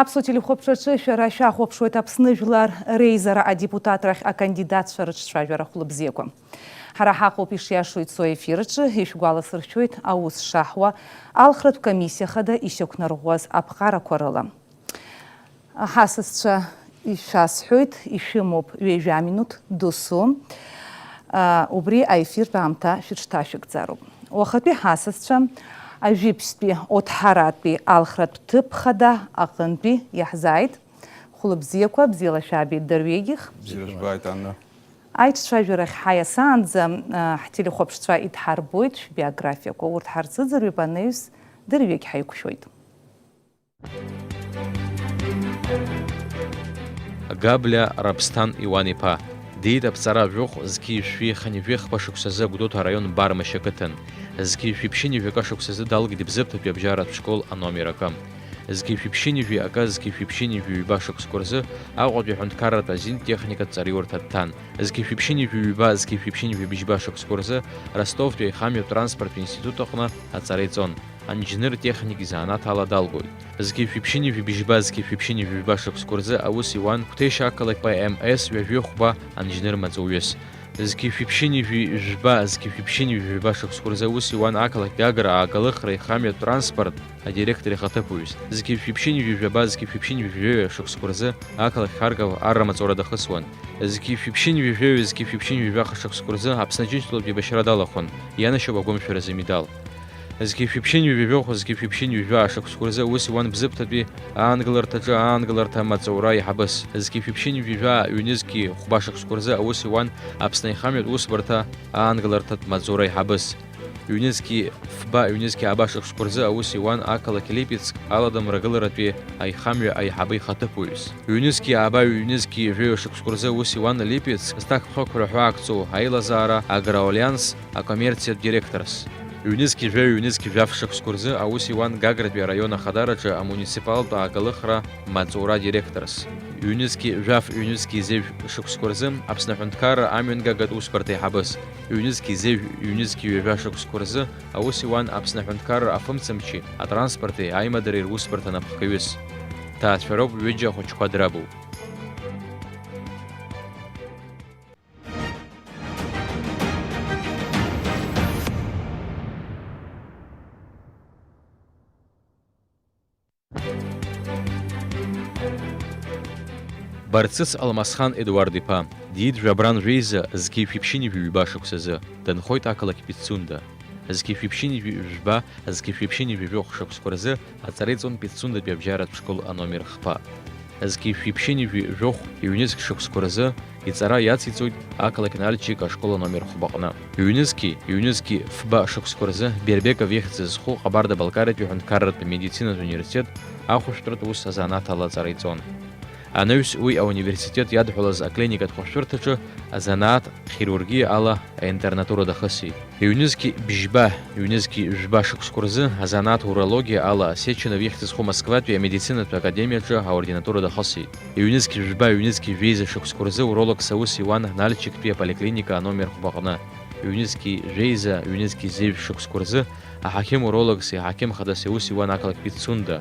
Аԥсуа телехәаԥҽаҿы шәара шәахәаԥшуеит Аԥсны жәлар реизара адепутатрахь акандидатцәа рыҿцәажәара хәлыбзиақәа. Ҳара ҳаҟоуп ишиашоу ицо аефир аҿы, ишәгәаласыршәоит аус шаҳуа алхратә комиссиа хада ишьақәнарӷәӷәаз аԥҟарақәа рыла. Ҳасасцәа ишәасҳәоит, ишәымоуп ҩажәа минуҭ досу. Убри аефиртә аамҭа шәыҽҭашәыгӡароуп. Уахатәи ҳасасцәа ажәиԥшьтәи оҭҳаратәи алхратә ҭыԥ хада аҟынтәи иаҳзааит. Хәлыбзиақәа, бзиала шәаабеит дырҩегьых. Бзиала жәбааит, Анна. Аиҿцәажәарахь ҳаиасаанӡа ҳтелехәаԥшцәа идҳарбоит шәбиографиақәа. Урҭ ҳарзыӡырҩып анаҩс дырҩегь ҳаиқәшәоит. Габля Рабсҭан Иуан-иԥа диит аԥҵара жәохә зқьи шәи ханижәеихԥа шықәсазы Гәдоуҭа араион Бармашьа қыҭан. Зқьи шәиԥшьынижәи акы шықәсазы далгеит Бзыԥҭатәи абжьаратә школ аномер акы. Зқьи шәиԥшьынижәи акы, зқьи шәиԥшьынижәи ҩба шықәсқәа рзы Аҟәатәи аҳәынҭқарратә азинтехникатә ҵариурҭа дҭан. Зқьи шәиԥшьынижәи ҩба, зқьи шәиԥшьынижәи быжьба шықәсқәа рзы Ростовтәи аихамҩатә транспорттә институт аҟны аҵара иҵон. Анџьныр техник изанааҭ ала далгоит. Зқьи шәиԥшьынижәи быжьба, зқьи шәиԥшьынижәи ҩба шықәсқәа рзы аус иуан Қәҭешь ақалақь ПМС ҩажәихәба анџьныр маҵуҩыс. Зқьи шәиԥшьынижәи жәба, зқьи шәиԥшьынижәи ҩба шықәсқәа рзы аус иуан ақалақь Гагра аагалыхра аихамҩатә транспорт адиректор ихаҭыԥуаҩыс. Зқьи шәиԥшьынижәи жәба, зқьи шәиԥшьынижәи жәаҩа шықәсқәа рзы ақалақь Харков аррамаҵура дахысуан. Зқьи шәиԥшьынижәи жәаҩа, зқьи шәиԥшьынижәи жәаха шықәсқәа рзы Аԥсны Аџьынџьтәылатә еибашьра далахәын. Ианашьоуп агәымшәаразы медал. Зқьи шәиԥшьынижәи жәохә, зқьи шәиԥшьынижәи жәа шықәсқәа рзы аус иуан Бзыԥҭатәи аангыларҭаҿы аангыларҭа маҵура иҳабыс. Зқьи шәиԥшьынижәи жәа ҩнызқьи хәба шықәсқәа рзы аус иуан Аԥсны аихамҩатә усбарҭа аангыларҭатә маҵура иҳабыс. Ҩнызқьи фба, ҩнызқьи аба шықәсқәа рзы аус иуан ақалақь Липецк аладамрагаларатәи аихамҩа аиҳабы ихаҭыԥуаҩыс. Ҩнызқьи аба, ҩнызқьи жәаҩа шықәсқәа рзы аус иуан Липецк зҭакԥхықәра ҳәа акҵоу аилазаара агроалианс акоммерциатә директорс. Ҩнызқьи жәаҩа, ҩнызқьи жәаф шықәсқәа рзы аус иуан Гагратәи араион ахадараҿы амуниципалтә аагалыхра маҵура директорс. Ҩнызқьи жәаф, ҩнызқьи зежә шықәсқәа рзы Аԥсны аҳәынҭқарра амҩангагатә усбарҭа иҳабыс. Ҩнызқьи зежә, ҩнызқьи ҩажәа шықәсқәа рзы аус иуан Аԥсны аҳәынҭқарра афымцамчи атранспорти аимадареи русбарҭа напхгаҩыс. Ҭаацәароуп ҩыџьа ахәыҷқәа драбуп. Барцыц Алмасхан Едуард-иԥа диит жәабран жәеиза зқьи шәиԥшьынижәи ҩба шықәсазы дынхоит ақалақь Пицунда. Зқьи шәиԥшьынижәи жәба, зқьи шәиԥшьынижәи жәохә шықәсқәа рзы аҵара иҵон Пицундатәи абжьаратә школ аномер хԥа. Зқьи шәиԥшьынижәи жәохә ҩнызқь шықәсқәа рзы иҵара иациҵоит ақалақь Нальчик ашкол аномер хәбаҟны. Ҩнызқьи фба шықәсқәа рзы Бербеков ихьӡ зху Ҟабарда-Балкариатәи аҳәынҭқарратә медицинатә университет ахәышәтәратә ус азанааҭ ала аҵара иҵон. Анаҩс уи ауниверситет иадҳәалаз аклиникатә хәшәтәырҭаҿы азанааҭ хирургиа ала аинтернатура дахысит. Ҩнызқьи бжьба, ҩнызқьи жәба шықәсқәа рзы азанааҭ урологиа ала Сеченов ихьӡ зху Москватәи амедицинатә академиаҿы аординатура дахысит. Ҩнызқьи жәба, ҩнызқьи жәеиза шықәсқәа рзы урологс аус иуан Нальчиктәи аполиклиника аномер хәбаҟны. Ҩнызқьи жәеиза, ҩнызқьи зежә шықәсқәа рзы аҳақьым урологс иҳақьым хадас аус иуан ақалақь Пицунда.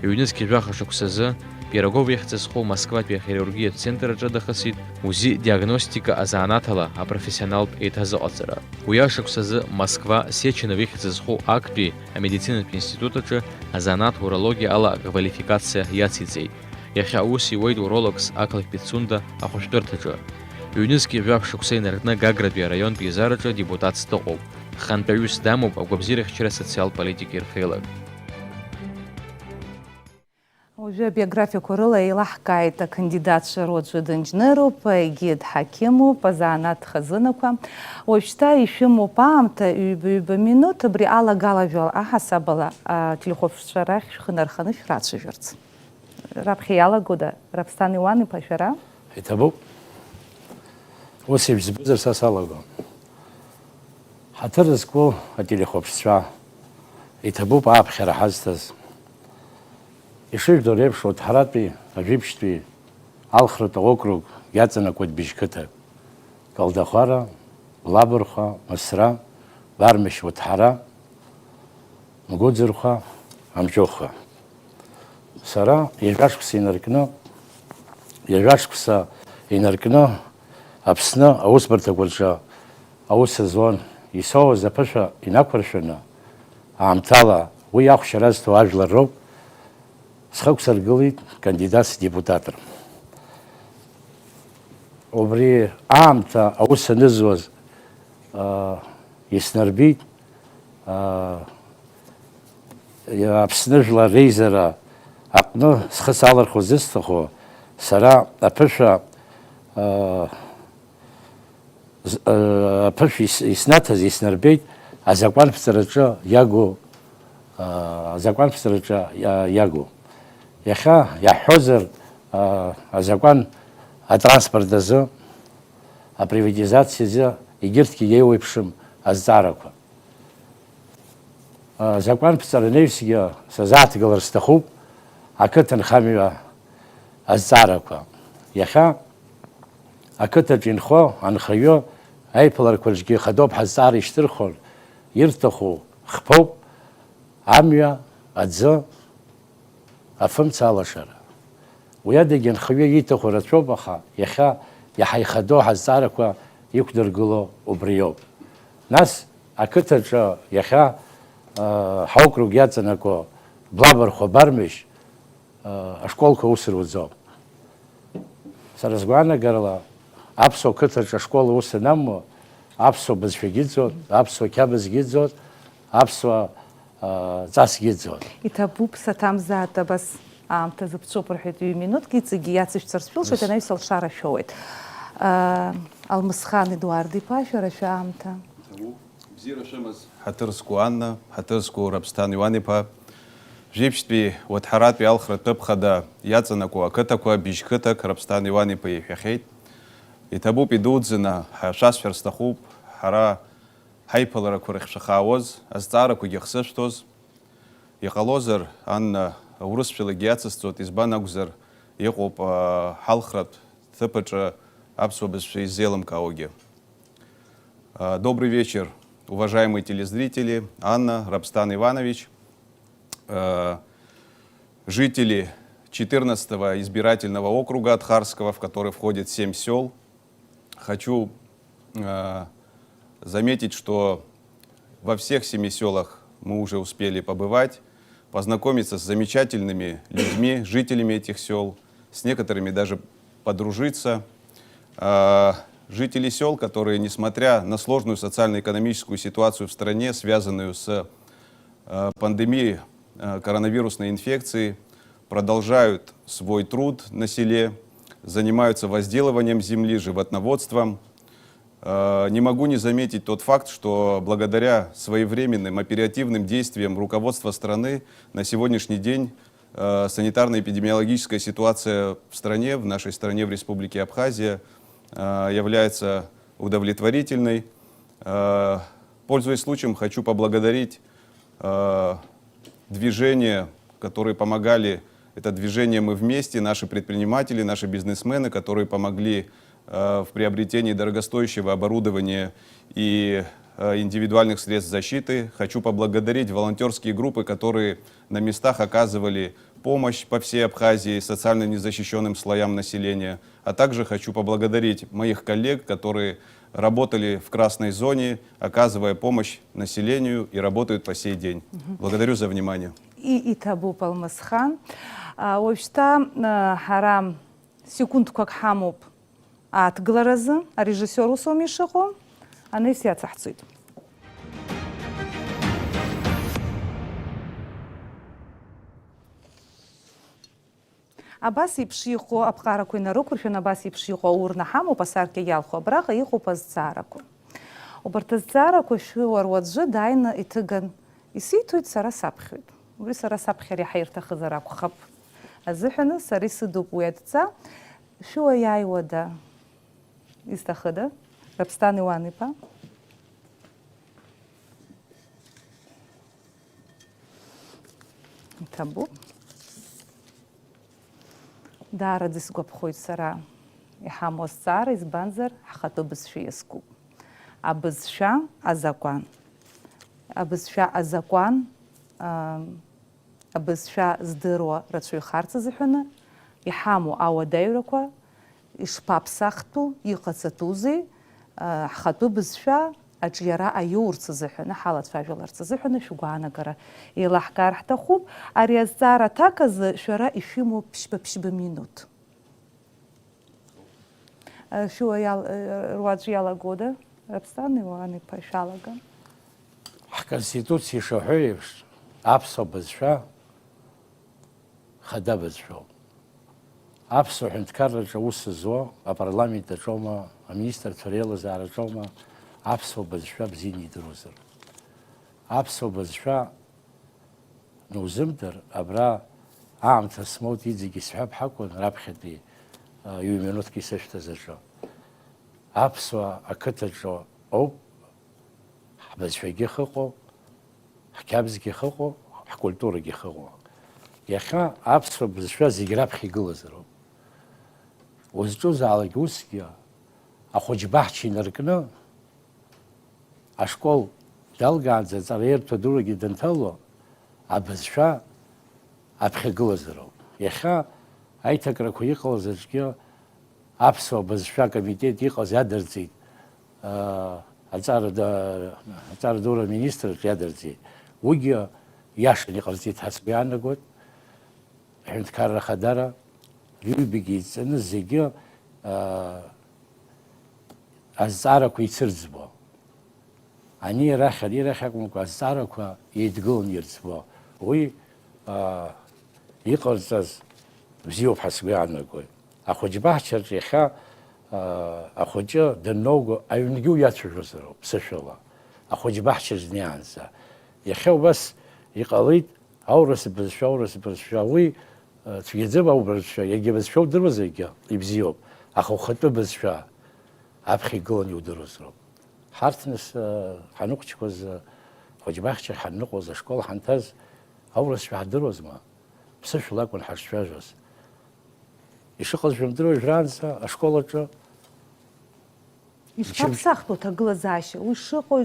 Ҩнызқьи жәаха шықәсазы Пирогов ихьӡ зху Москватәи ахирургиатә центр аҿы дахысит узи диагностика азанааҭ ала апрофессионалтә еиҭазыҟаҵара. Уи ашықәсазы Москва Сеченов ихьӡ зху актәи амедицинатә институт аҿы азанааҭ урологиа ала аквалификациа иациҵеит. Иахьа аус иуеит урологс ақалақь Пицунда ахәышәтәырҭаҿы. Ҩнызқьи жәаф шықәса инаркны Гагратәи араионтә еизараҿы депутатс дыҟоуп. Хантәаҩыс дамоуп агәабзиарахьчара социалтә политика ирхеилак. Уажәы абиографиақәа рыла еилаҳкааит акандидатцәа роаӡәы динџьныруп, егьи дҳақьымуп, азанааҭ хазынақәа. Уажәшьҭа ишәымоуп аамҭа ҩба минуҭ абри алагалажәала аҳасаб ала ателехәаԥшцәа рахь шәхынарханы шәрацәажәарц. Раԥхьа иалагода Раԥсҭан Иуан-иԥа шәара? Иҭабуп. Ус еиԥш збозар са салагом. Ҳаҭыр зқәу ателехәаԥшцәа иҭабуп ааԥхьара ҳазҭаз. Ишыжәдоу реиԥш оҭҳаратәи, ажәиԥшьтәи, алхратә аокруг иаҵанакуеит Быжьқыҭа, Калдахәара, Лабырхәа, Масра, Бармышь оҭҳара, Мгәыӡырхәа, Амҷохәа. сара ижәашықәса инаркны Аԥсны аусбарҭақәа рҿы аус зуан исоуаз аԥышәа инақәыршәаны аамҭала уи ахәшьара зҭо ажәлар роуп схықәсыргылеит кандидатс депутатыр. Убри аамҭа аус анызуаз иснарбеит Аԥсны жәлар реизара аҟны схы салырхәо зысҭаху сара аԥышәа иснаҭаз иснарбеит азакәанԥҵараҿы иагу. Иахьа иаҳҳәозар азакәан атранспорт азы априватизациа азы егьырҭгьы еиуеиԥшым азҵаарақәа. Закәанԥҵара неҩсгьы сазааҭгылар сҭахуп ақыҭанхамҩа азҵаарақәа. Иахьа ақыҭаҿ инхо анхаҩы аиԥыларақәа рҿгьы хадоуп ҳазҵаара ишьҭырхыр ирҭаху хԥоуп амҩа, аӡы, афымца алашара. Уи адагьы анхаҩы ииҭаху рацәоуп, аха иахьа иаҳа ихадоу ҳазҵаарақәа иқәдыргыло убри ауп. Нас ақыҭаҿы иахьа ҳокруг иаҵанаго Блабархәа Бармишь ашколқәа ус руӡоуп. Сара сгәаанагарала аԥсуа қыҭаҿы ашкол ус анаммо аԥсуа бызшәагьы иӡуан, аԥсуа қьабзгьы иӡуан, аԥсуа ҵасгьы иӡуан. Иҭабуп саҭамзаат абас аамҭа зыԥҵәоуп рҳәеит 2 минуҭки, иҵегьы иацышәҵарц шәылшоит, анаҩс алшара шәоуеит. Алмысхан Едуард-иԥа, шәара шәаамҭа. Бзиара шәымаз ҳаҭырску Анна, ҳаҭырску Раԥсҭан Иуан-иԥа, жәиԥшьтәи уаҭҳаратәи алхратәы ԥхада иаҵанакуа ақыҭақәа бжьқыҭак Раԥсҭан Иуан-иԥа иҳәахьеит. Иҭабуп идуӡӡаны ҳшәасҳәар сҭахуп ҳара ҳаиԥыларақәа рыхьшәахаауаз, азҵаарақәагьы хсышәҭоз. Иҟалозар, Анна урысшәалагьы иацысҵоит, избан акәзар иҟоуп ҳалхратә ҭыԥаҿы аԥсуа бызшәа иззеилымкаауагьы. Добрый вечер, уважаемые телезрители, Анна, Раԥсҭан Иванович, жители 14-го избирательного округа Атхарского, в который входит 7 сел. Хочу заметить, что во всех 7 селах мы уже успели побывать, познакомиться с замечательными людьми, жителями этих сел, с некоторыми даже подружиться. Жители сел, которые, несмотря на сложную социально-экономическую ситуацию в стране, связанную с пандемией коронавирусной инфекции, продолжают свой труд на селе, занимаются возделыванием земли, животноводством. Не могу не заметить тот факт, что благодаря своевременным оперативным действиям руководства страны на сегодняшний день санитарно-эпидемиологическая ситуация в стране, в нашей стране, в Республике Абхазия, является удовлетворительной. Пользуясь случаем, хочу поблагодарить движения, которые помогали, это движение «Мы вместе», наши предприниматели, наши бизнесмены, которые помогли в приобретении дорогостоящего оборудования и индивидуальных средств защиты. Хочу поблагодарить волонтерские группы, которые на местах оказывали помощь по всей Абхазии социально незащищенным слоям населения. А также хочу поблагодарить моих коллег, которые работали в красной зоне, оказывая помощь населению и работают по сей день. Благодарю за внимание. Иҭабуп Алмысхан. Уажәшьҭа ҳара секундқәак ҳамоуп ааҭгыларазы, арежиссер усоума ишыҟоу, анаҩс иацаҳҵоит. Абас еиԥш иҟоу аԥҟарақәа инарықәыршәаны, абас еиԥш иҟоу аурна ҳамоуп, асаркьа иалху абраҟа иҟоуп азҵаарақәа. Убарҭ азҵаарақәа шәуара уаӡәы дааины иҭыган исиҭоит, сара саԥхьоит. Убри сара саԥхьар иаҳа ирҭахызар акәхап азыҳәаны сара исыдуп уи адҵа. Шәуаиааиуада изҭахыда? Раԥсҭан Иуан-иԥа. Иҭабуп. Даараӡа исгәаԥхоит сара иҳамоу азҵаара, избанзар ҳхатәы бызшәа иазкуп. Абызшәа азакәан абызшәа здыруа рацәаҩхарц азыҳәаны, иҳамоу ауадаҩрақәа ишԥаԥсахтәу, иҟаҵатәузеи, ҳхатәы бызшәа аҿиара аиурц азыҳәаны, ҳалацәажәаларц азыҳәаны шәгәаанагара еилаҳкаар ҳҭахуп. Ари азҵаара аҭак азы шәара ишәымоу ԥшьба-ԥшьба минуҭ. Шәуа руаӡә иалагода? Раԥсҭан Иуан-иԥа шәалага. Ҳконституциа ишаҳәо еиԥш, аԥсуа бызшәа хада бызшәоуп. Аԥсуа ҳәынҭқарраҿы аус зуа, апарламент аҿоума, аминистрцәа реилазаараҿоума, аԥсуа бызшәа бзианы идыруазар. Аԥсуа бызшәа нузымдыр, абра аамҭа смоут иҵегьы исҳәап ҳакәын, раԥхьатәи ҩ-минуҭк исышәҭаз аҿы. Аԥсуа ақыҭаҿы ауп ҳбызшәагьы хыҟоу, ҳқьабзгьы хыҟоу, ҳкультурагьы хыҟоу. Иахьа аԥсуа бызшәа зегь раԥхьа игылазароуп. Узҿузаалак усгьы ахәыҷ баҳча инаркны ашкол далгаанӡа аҵара ирҭо дурагьы данҭало, абызшәа аԥхьа игылазароуп. Иахьа аиҭакрақәа иҟалаз аҿгьы аԥсуа бызшәа комитет иҟаз иадырҵеит, аҵара дура аминистрраҿ иадырҵеит. Уигьы иашан иҟарҵеит ҳәа сгәы иаанагоит. Ҳәынҭқарра хадара рыҩбагьы иҵаны зегьы азҵаарақәа ицырӡбо. Ани арахь акәымкәа азҵаарақәа еидгыланы ирӡбо. Уи иҟарҵаз бзиоуп ҳәа сгәы иаанагоит. Ахәыҷ баҳчаҿ иахьа ахәыҷы данноуго аҩнгьы иацәажәозароуп ԥсышәала. Ахәыҷ баҳчаҿ днеиаанӡа. Иахьа убас иҟалеит аурыс бызшәа, уи цәгьаӡым аубызшәа, иагьа бызшәа удыруазаргьы ибзиоуп. Аха ухатәы бызшәа аԥхьа игыланы иудыруазароуп. Ҳарҭ нас ҳаныҟәҷқәаз ахәыҷ баҳча ҳанныҟәоз, ашкол ҳанҭаз аурысшәа ҳдыруазма, ԥсышәала акәын ҳашцәажәоз. Ишыҟаз жәымдыруа жәраанӡа ашкол аҿы ишԥаԥсахтәу ҭагылазаашьа, уи шыҟоу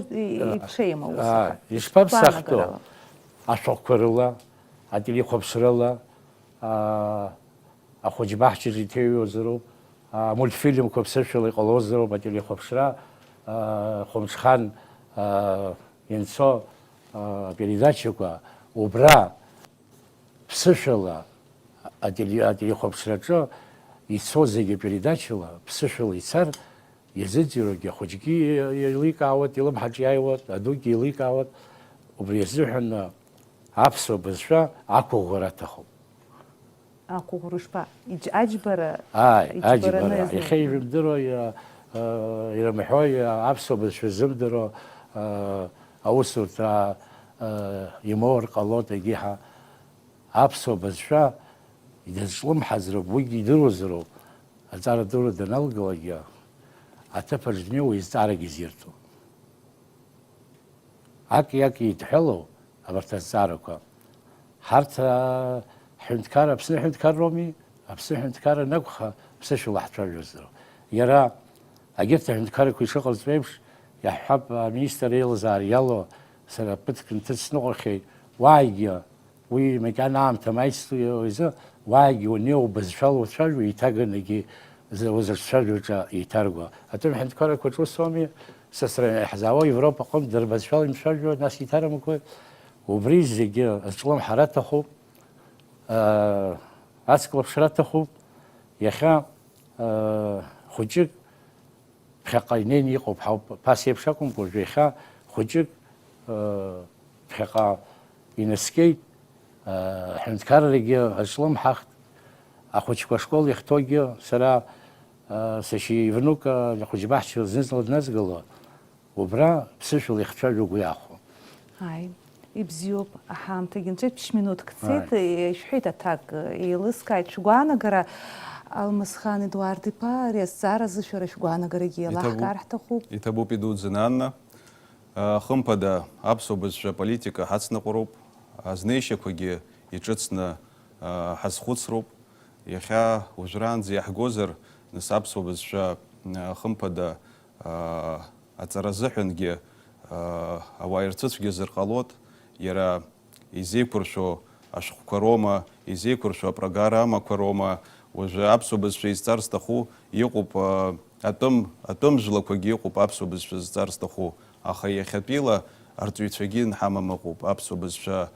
иҽеима усҟан? Ишԥаԥсахтәу ашәҟәқәа рыла, ателехәаԥшрыла, ахәыҷ баҳчаҿ иҭеиҩуазароуп, амультфильмқәа ԥсышәала иҟалозароуп, ателехәаԥшра, Хәымҽхан ианцо передачақәа убра ԥсышәала ателехәаԥшраҿы ицо зегьы передачала ԥсышәала ицар иазыӡырҩуагьы ахәыҷгьы еиликаауеит, илымҳаҿ иааиуеит, адугьы еиликаауеит. Убри азыҳәан аԥсуа бызшәа ақәыӷәӷәара аҭахуп. Ақәыӷәӷәара ишԥа? Аџьбара? Аџьбара. Иахьа ижәымдыруа ирымҳәои аԥсуа бызшәа зымдыруа аусурҭа имоур ҟалоит егьиҳа. Аԥсуа бызшәа дазҿлымҳазароуп, уигьы идыруазароуп. Аҵара дура даналгалагьы аҭыԥаҿ днеиуа изҵаарагьы изирҭо. Аки идҳәалоу абарҭ азҵаарақәа. Ҳарҭ ҳәынҭқар, Аԥсны ҳәынҭқарроуми, Аԥсны ҳәынҭқар анакәха ԥсышәала ҳцәажәозароуп. Иара агьырҭ аҳәынҭқаррақәа ишыҟалҵо еиԥш, иаҳҳәап аминистр еилазаара иало, сара ԥыҭк нҭыҵсныҟәахьеит, уааигьы уи макьана аамҭа маицту изы уааигьы унеиуа бызшәала уцәажәо, еиҭаганагьы узырцәажәоҿа еиҭарго. Атәым ҳәынҭқаррақәа аҿы усоуми, сасра иаҳзаауа Европа аҟнытә дара бызшәала имцәажәо, нас еиҭарымкуеит. Убри зегьы азҿлымҳара аҭахуп, ацклаԥшра аҭахуп. Иахьа хәыҷык ԥхьаҟа инеины иҟоуп ԥас еиԥш акәымкәа, уажәы иахьа хәыҷык ԥхьаҟа инаскьеит, ҳәынҭқаррагьы азҿлымҳахт, ахәыҷқәа ашкол иахьҭоугьы сара сашьа ивнука ахәыҷ баҳча зны-зынла дназгало, убра ԥсышәала ихцәажәо угәы иахәо. Ибзиоуп, аҳаамҭагьы нҵәеит, ԥшь-минуҭк цеит, ишәҳәеит аҭак еилыскааит. Шәгәаанагара Алмасхан Едуард-иԥа, ари азҵааразы шәара шәгәаанагарагьы еилаҳкаар ҳҭахуп. Иҭабуп идуӡӡаны Анна. Хымԥада аԥсуа бызшәа политика ҳацныҟәароуп, азнеишьақәагьы иҿыцны ҳазхәыцроуп. Иахьа уажәраанӡа иаҳгозар, нас аԥсуа бызшәа хымԥада аҵара азыҳәангьы ауаа ирцәыцәгьазар ҟалот, иара изеиқәыршәо ашәҟәқәа роума, изеиқәыршәо апрограммақәа роума, уажәы аԥсуа бызшәа изҵар зҭаху иҟоуп, атәым жәлақәагьы иҟоуп аԥсуа бызшәа зҵар зҭаху, аха иахьатәиала арҵаҩцәагьы нҳамам ыҟоуп, аԥсуа бызшәа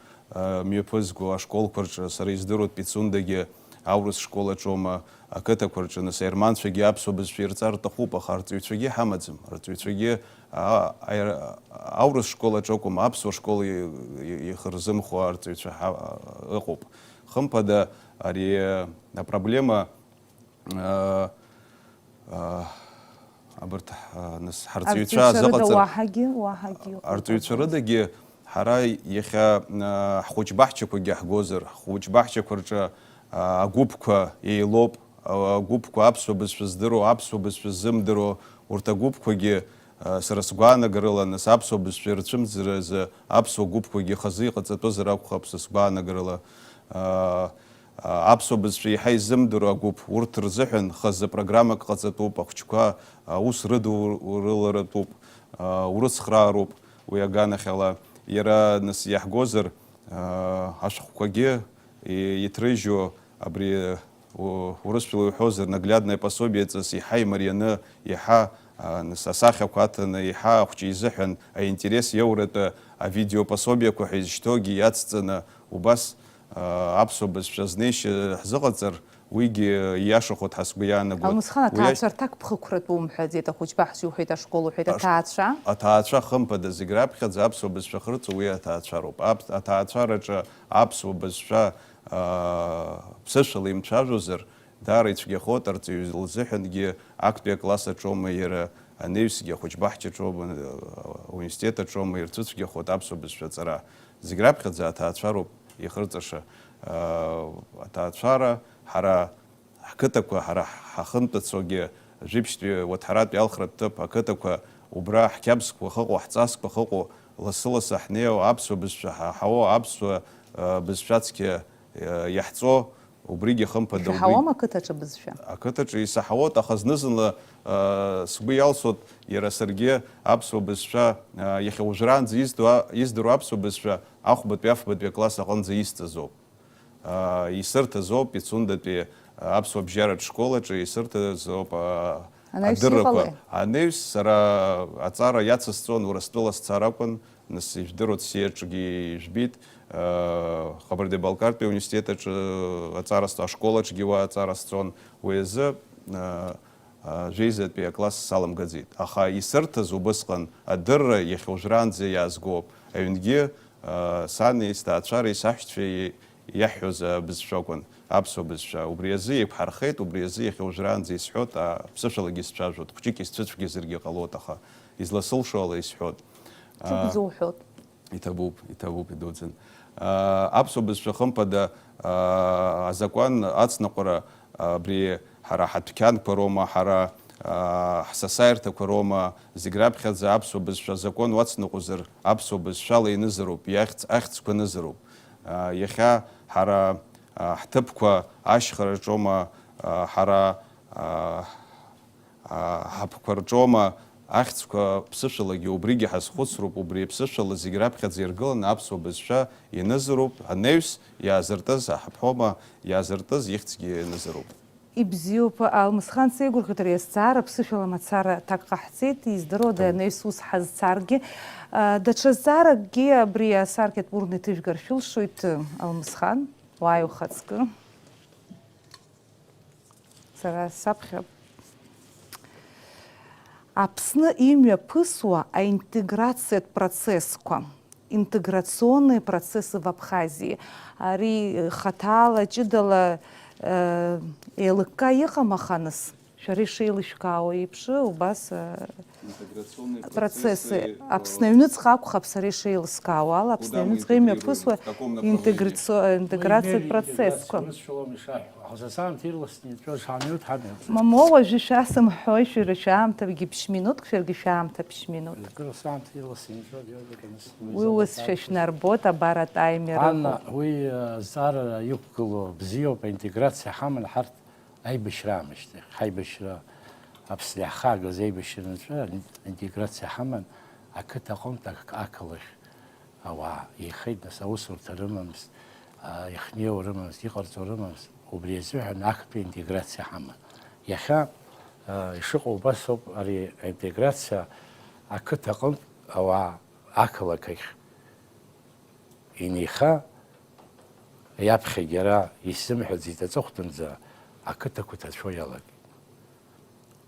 мҩаԥызго ашколқәа рҿы, сара издыруеит Пицундагьы аурыс школаҿоума, ақыҭақәа рҿы, нас аерманцәагьы аԥсуа бызшәа ирҵар рҭахуп, аха арҵаҩцәагьы ҳамаӡам, арҵаҩцәагьы аурыс школаҿ акәым, аԥсуа школ ихырзымхо арҵаҩцәа ыҟоуп. Хымԥада ари апроблема абарҭ нас ҳарҵаҩцәа азыҟаҵар, арҵаҩцәа рыдагьы ҳара иахьа ҳхәыҷбаҳчақәагьы ҳгозар, ҳхәыҷбаҳчақәа рҿы агәыԥқәа еилоуп, агәыԥқәа аԥсуа бызшәа здыруа, аԥсуа бызшәа ззымдыруа, урҭ агәыԥқәагьы сара сгәаанагарыла, нас аԥсуа бызшәа ирцәымӡразы аԥсуа гәыԥқәагьы хазы иҟаҵатәызар акәхап са сгәаанагарыла. Аԥсуа бызшәа иаҳа изымдыруа агәыԥ, урҭ рзыҳәан хазы программак ҟаҵатәуп, ахәҷқәа аус рыдурыларатәуп, урыцхраароуп уи аганахьала. Иара нас иаҳгозар ашәҟәқәагьы иҭрыжьу абри урысшәала иуҳәозар наглядное пособие ҵас иаҳа имарианы, иаҳа асахьақәа аҭаны, иаҳа ахәҷы изыҳәан аинтерес иауратәы авидеопособиақәа ҳәа изышьҭоугьы иацҵаны убас аԥсуа бызшәа знеишьа ҳзыҟаҵар, уигьы ииашахоит ҳәа сгәы иаанагоит. Алмысхан, аҭаацәа рҭак ԥхықәратәы умҳәаӡеит, ахәыҷбаҳча уҳәеит, ашкол уҳәеит, аҭаацәа? Аҭаацәа хымԥада зегь раԥхьаӡа аԥсуа бызшәа хырҵо уи аҭаацәа роуп. Аҭаацәараҿы аԥсуа бызшәа ԥсышәала имцәажәозар, даара ицәгьахоит арҵаҩ лзыҳәангьы актәи акласс аҿоума, иара анаҩсгьы ахәыҷбаҳчаҿоума, ауниверситет аҿоума ирцәыцәгьахоит аԥсуа бызшәа аҵара. Зегь раԥхьаӡа аҭаацәа роуп ихырҵаша. Аҭаацәара ҳара ҳқыҭақәа, ҳара ҳахынтәацогьы жәиԥшьтәи уаҭҳаратәи алхратә ҭыԥ ақыҭақәа убра ҳқьабзқәа хыҟоу, ҳҵасқәа хыҟоу, лассы-лассы ҳнеиуа аԥсуа бызшәа ҳаҳауа, аԥсуа бызшәа цқьа иаҳҵо, убригьы хымԥада. Ишаҳауам ақыҭаҿы бызшәа? Ақыҭаҿы исаҳауоит, аха зны-зынла сгәы иалсуеит иара саргьы аԥсуа бызшәа иахьа уажәраанӡа издыруа аԥсуа бызшәа ахәбатәи афбатәи акласс аҟынӡа исҭазоуп. Исырҭазоуп Пицундатәи аԥсуа бжьаратә школаҿы, исырҭазоуп адыррақәа. Анаҩс сара аҵара иацысҵон Урыстәыла сцар акәын, нас ижәдыруеит сиаҿгьы ижәбит, Ҟабардиа-Балқартәи ауниверситет аҿы аҵара сҵон, ашколаҿгьы уа аҵара сҵон, уи азы жәеизатәи акласс саламгаӡеит. Аха исырҭаз убысҟан адырра иахьа уажәраанӡа иаазгоуп. Аҩнгьы сани, сҭаацәареи, саҳәшьцәеи иаҳҳәоз абызшәа акәын, аԥсуа бызшәа. Убри азы еиқәҳархеит, убри азы иахьа уажәраанӡа исҳәоит, ԥсышәалагьы сцәажәоит, хәҷык исцәыцәгьазаргьы ҟалоит, аха изласылшо ала исҳәоит. Ҿыбзуҳәоит. Иҭабуп, идуӡӡан. Аԥсуа бызшәа хымԥада азакәан ацнаҟәара абри ҳара ҳадәқьанқәа роума, ҳара ҳсасааирҭақәа роума, зегь раԥхьаӡа аԥсуа бызшәа азакәан уацныҟәозар, аԥсуа бызшәала инызароуп, ахьӡқәа нызароуп. Иахьа ҳара ҳҭыԥқәа ашьхараҿоума, ҳара ҳаԥқәа рҿоума, ахьӡқәа ԥсышәалагьы убригьы ҳазхәыцроуп, убри аԥсышәала зегь раԥхьаӡа иргыланы аԥсуа бызшәа инызароуп, анаҩс иаазыртыз, аҳаԥҳома иаазыртыз ихьӡгьы инызароуп. Ибзиоуп, Алмысхан, сеигәырӷьоит ари азҵаара, ԥсышәала мацара аҭак ҟаҳҵеит, издыруада анаҩс ус ҳазцаргьы. Даҽа зҵааракгьы абри асаркьатә урны иҭыжәгар шәылшоит, Алмысхан, уааи ухаҵкы. Сара саԥхьа Аԥсны имҩаԥысуа аинтеграциатә процессқәа, интеграционные процессы в Абхазии. Ари хаҭаала, ҷыдала еилыкка иҟам аханыс, шәара ишеилышәкаауа еиԥш, убас процессы Аԥсны аҩныҵҟа акәхап сара ишеилыскаауа ала, Аԥсны аҩныҵҟа имҩаԥысуа интеграциатә процессқәа. Мамоу уажәы шәасымҳәои, шәара шәаамҭагьы ԥшь-минуҭк, шәаргьы шәаамҭа ԥшь-минуҭк. Уи ус шәышәнарбот, абар атаймер ыҟоуп. Уи азҵаара иқәгыло бзиоуп, аинтеграциа ҳаман ҳарҭ аибашьра аамышьҭахь, ҳаибашьра Аԥсны иаҳхаагаз аибашьраҿы аинтеграциа ҳаман, ақыҭа аҟынтә ақалақь ауаа еихеит, нас аусурҭа рымамызт, يخنيو رمز يقرصو رمز وبريزوها ناخذ انتجراسيا حما يخا يشقوا بس على انتجراسيا أكتقل أو أكل كيخ إني خا يابخي جرا يسمح زيت تختن ذا أكتكوت شوية لك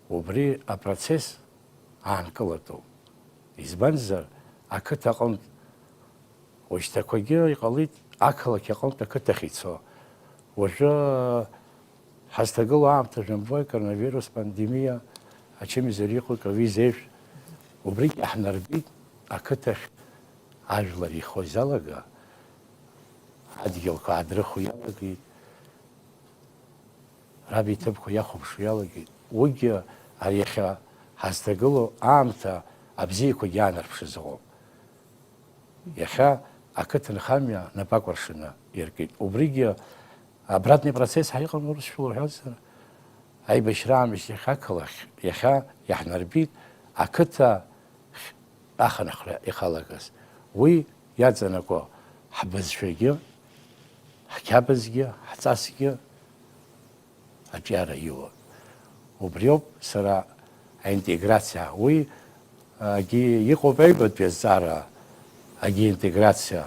وبري أبراتسيس عن كلتو إزبنزر أكتقل واشتكوجي يقليد أكلك يقوم تكتخيتسو وجا حستقل عام تجنبوي كورونا بانديميا أشمي زريقو كويزيش وبريك احنا ربيت أكتخ عجلري خوزالغا عديوك عدرخو يالغي رابي تبكو ياخب شو يالغي وجا أريخا حستقلو عامتا أبزيكو يانر بشزغو يخا أكتن خاميا نباكورشنا يركيد وبريجي обратный процесс حقيقة مرش فور حزر أي بشرع مش يخاكلخ يخا يحنربيت أكتا آخر نخلا يخالقس وي يادزنكو حبز شوية حكابزجي حساسجي أجارة يو وبريوب سرا интеграция وي أجي يقوبي بتزارة أجي интеграция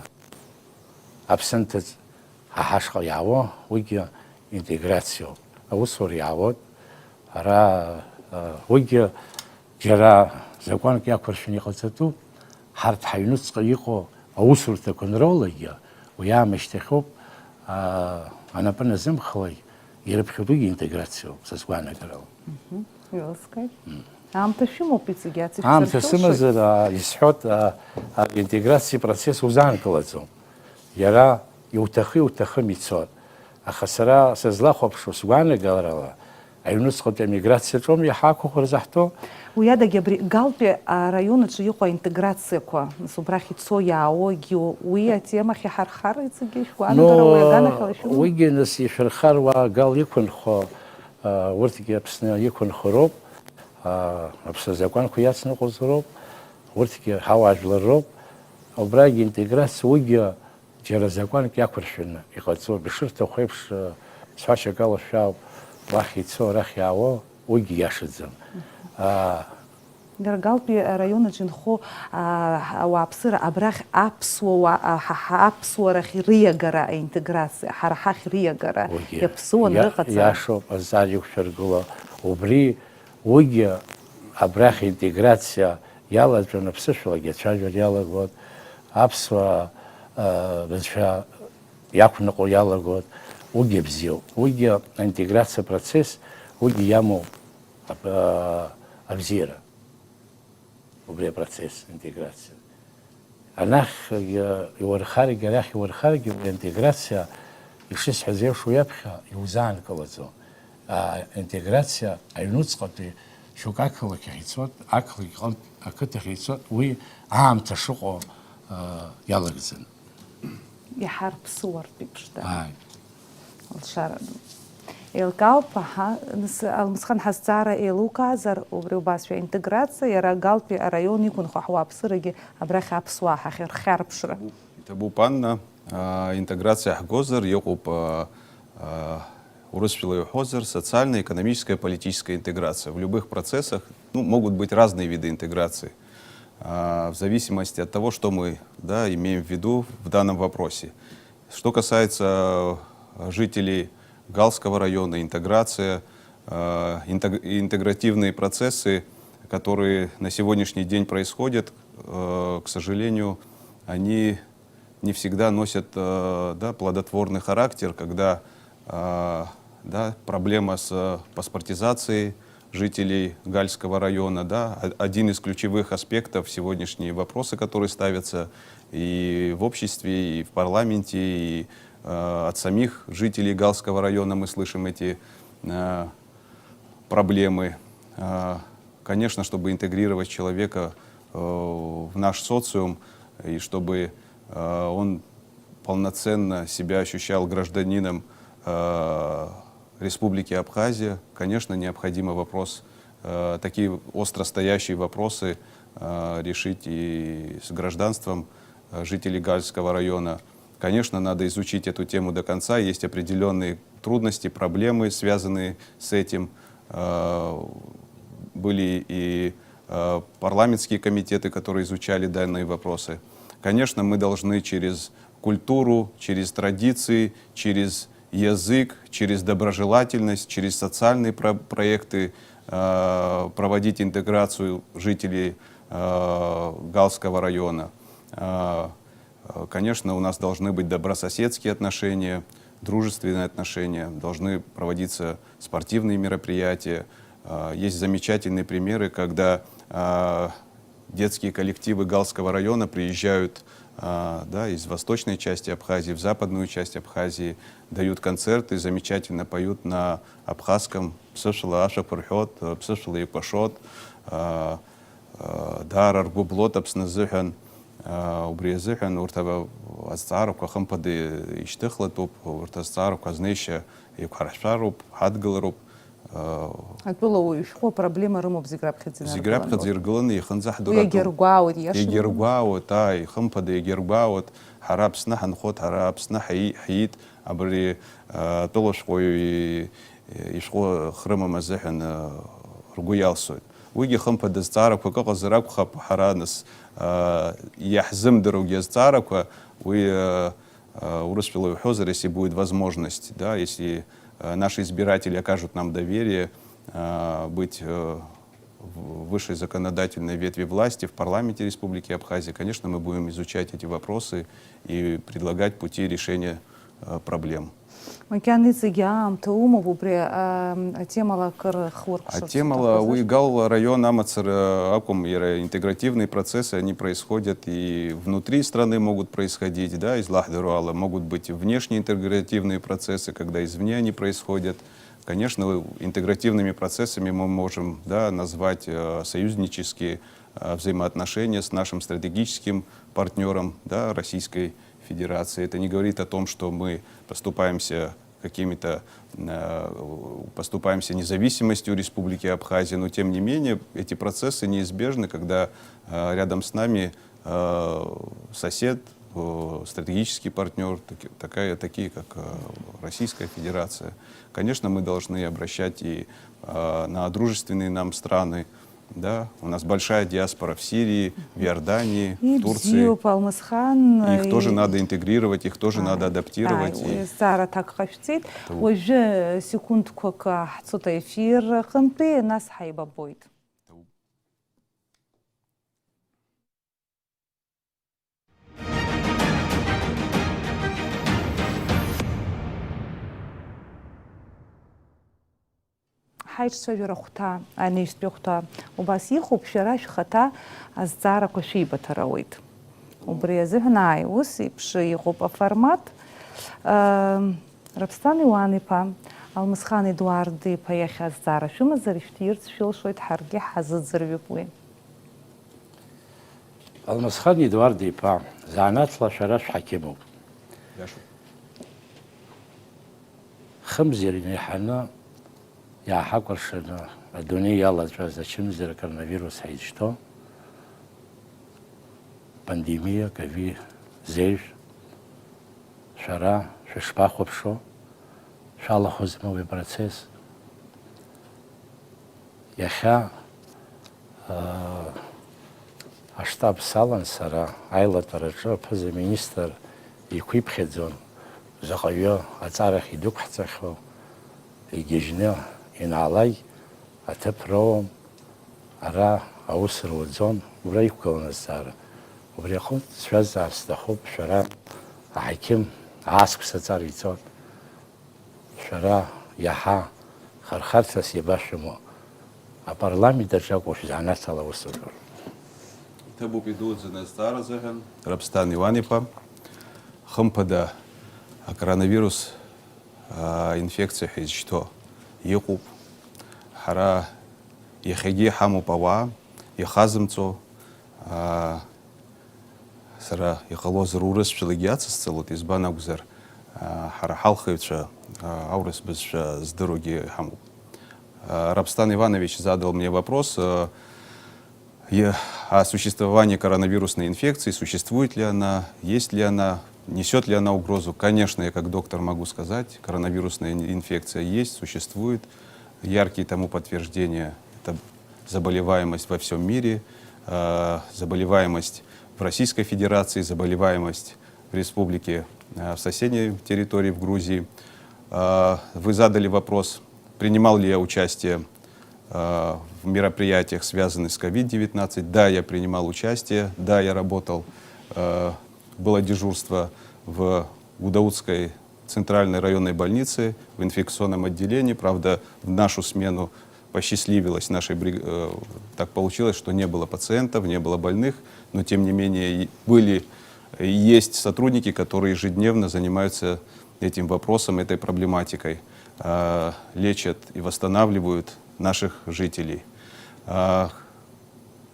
أبسنتز هاشقا يعوى ويجي интеграцию أوصل يعود را ويجي جرا زكوان كياكل شني قصتو حرت حينوس قيقو أوصل تكون رولية ويا مشتخوب أنا بنزم خوي يربحوا بيجي интеграцию سسوانا قالوا يوسكاي عم تشمو بيتسجات عم تسمى يسحوت الانتجراسي بروسيس وزان كلازو يرى يوتخي ميتسور أخسرا سزلاخو بشو سوانا قالوا أيونس قد эмиграция توم يحاكو خرزحتو ويادا جبري قلبي رayona czy يقو интеграция كو سبراخي تسو ياوغيو ويا تيما خي حرخر يتسجيش وانا دروي انا خلشو ويجي نسي فرخر وقال يكون خو ورتي بسنا يكون خروب بس زكوان كوياس نقص روب ورتي حواج للروب وبراجي انتجراس ويجي جرى زكوان كياكل شنا يقصو بشرطه وخيبش ساشا قال الشاب راح يتسو راح يعو ويجي ياشزم قلبي رayona جنخو او ابصر ابراخ ابسو ابسو رخي ريغرا انتجراسيا حرحخ ريغرا يبسو نقطه يا شوب ازاجو شرغلا وبري ويجي أبراخ интеграция يلا جونا بسشوا جتشاجو يلا قد أبسوا بنشا يأكل نقول يلا قد ويجي بزيو ويجي интеграция процесс ويجي يامو أبزيرة وبري процесс интеграция أنا يورخارج راح يورخارج интеграция يشيس حزيو شو يبخى يوزان كلازو интеграция أينوس قطي شو كأكل كحيصات أكل قام أكتر حيصات وي عام تشقو يلا جزن يحارب صور بيبشتا الشارع القلب المسخن حسارة إلوكا زر وبريوباس في интеграция يرى قلبي رayona يكون خوا بصرجي أبرخ أبصواها خير خير بشرة تبوباننا интеграция حجوزر يقوب Уроспиловый хозер, социальная, экономическая, политическая интеграция. В любых процессах могут быть разные виды интеграции, в зависимости от того, что мы имеем в виду в данном вопросе. Что касается жителей Галского района, интеграция, интегративные процессы, которые на сегодняшний день происходят, к сожалению, они не всегда носят плодотворный характер, когда проблема с паспортизацией жителей Гальского района, один из ключевых аспектов сегодняшние вопросы, которые ставятся и в обществе, и в парламенте, и от самих жителей Галского района мы слышим эти проблемы. Конечно, чтобы интегрировать человека в наш социум, и чтобы он полноценно себя ощущал гражданином Республики Абхазия, конечно, необходимо такие остро стоящие вопросы решить и с гражданством жителей Гальского района. Конечно, надо изучить эту тему до конца. Есть определенные трудности, проблемы, связанные с этим. Были и парламентские комитеты, которые изучали данные вопросы. Конечно, мы должны через культуру, через традиции, через язык, через доброжелательность, через социальные проекты проводить интеграцию жителей Галского района. Конечно, у нас должны быть добрососедские отношения, дружественные отношения, должны проводиться спортивные мероприятия. Есть замечательные примеры, когда детские коллективы Галского района приезжают из восточной части Абхазии в западную часть Абхазии, дают концерты, замечательно поют на абхазском «Псышла аша пурхот», «Псышла и пашот», «Дар аргублот абсназыхан», «Убриязыхан», «Уртаба ацаруб», «Хампады иштыхлатуб», «Уртасцаруб», «Казныща», «Икхаршаруб», «Хадгаларуб». Атбылау ишхо проблема рымов зиграбхадзинар. Зиграбхадзиргылын ихынзах Егергуаут яшын. Егергуаут, Хампады егергуаут, Харабсна ханхот, Харабсна хаит, абри толошхой ишхо хрыма мазыхан ргуялсует. Уйги Хампады зцараб, как зираб хап харанас яхзым дороги зцараб, уй уруспилой хозер, если будет возможность, да, если наши избиратели окажут нам доверие быть в высшей законодательной ветви власти в парламенте Республики Абхазия, конечно, мы будем изучать эти вопросы и предлагать пути решения проблем. Темала уйгал район Амацар акум интегративные процессы, они происходят и внутри страны могут происходить, да, из Лахдеруала, могут быть внешние интегративные процессы, когда извне они происходят. Конечно, интегративными процессами мы можем, да, назвать союзнические взаимоотношения с нашим стратегическим партнером, да, Российской Федерации. Это не говорит о том, что мы поступаемся независимостью Республики Абхазия, но тем не менее эти процессы неизбежны, когда рядом с нами сосед, стратегический партнер, такие как Российская Федерация. Конечно, мы должны обращать и на дружественные нам страны. Да, у нас большая диаспора в Сирии, в Иордании, в Турции. Их тоже надо интегрировать, их тоже надо адаптировать. Хайшса юрахта, ани спюхта. У вас их общераш хата аззара кошиба тарауит. Убрезыгнай уси пши его по формат. Рабстан Иуанипа, Алмасхан Эдуарды поехал аззара. Шума зариштирц шил шойт харги хазад зарвипуи. Алмасхан Эдуарды па занат лашараш хакимов. خمزيرين حنا يا حقر شنا الدنيا يلا جاز شمزر كورونا هيجتو بانديميا كفي زيج شرا ششباخو بشو شاء الله خزمه ببرسيس يخا أشتاب سالن سرا عيلة ترجع بزي مينستر يكويب خدزون زخيو أتعرف يدوك حتى خو يجينا إن علي أتبروم أرا أوسر وزون وريكون الزار وبريخون سوزع استخوب شرا حكيم عاسك ستار يزون شرا يحا خرخرت سيباشمو أبرلامي درجة وش زعنات على وسر تبو بيدوز نستار زهن ربستان يوانيبا خمبدا коронавирус инфекция хизчто якуб хара яхеги хаму пава яхазымцо сара яхалоз рурас пшилыгиацис целот избана гузар хара халхывча аурес без с дороги хаму. Рабстан Иванович задал мне вопрос о существовании коронавирусной инфекции, существует ли она, есть ли она. Несет ли она угрозу? Конечно, я как доктор могу сказать, коронавирусная инфекция есть, существует. Яркие тому подтверждения — это заболеваемость во всем мире, заболеваемость в Российской Федерации, заболеваемость в республике, в соседней территории, в Грузии. Вы задали вопрос, принимал ли я участие в мероприятиях, связанных с COVID-19. Да, я принимал участие, да, я работал, было дежурство в Гудаутской центральной районной больнице, в инфекционном отделении. Правда, в нашу смену посчастливилось, так получилось, что не было пациентов, не было больных, но тем не менее есть сотрудники, которые ежедневно занимаются этим вопросом, этой проблематикой, лечат и восстанавливают наших жителей.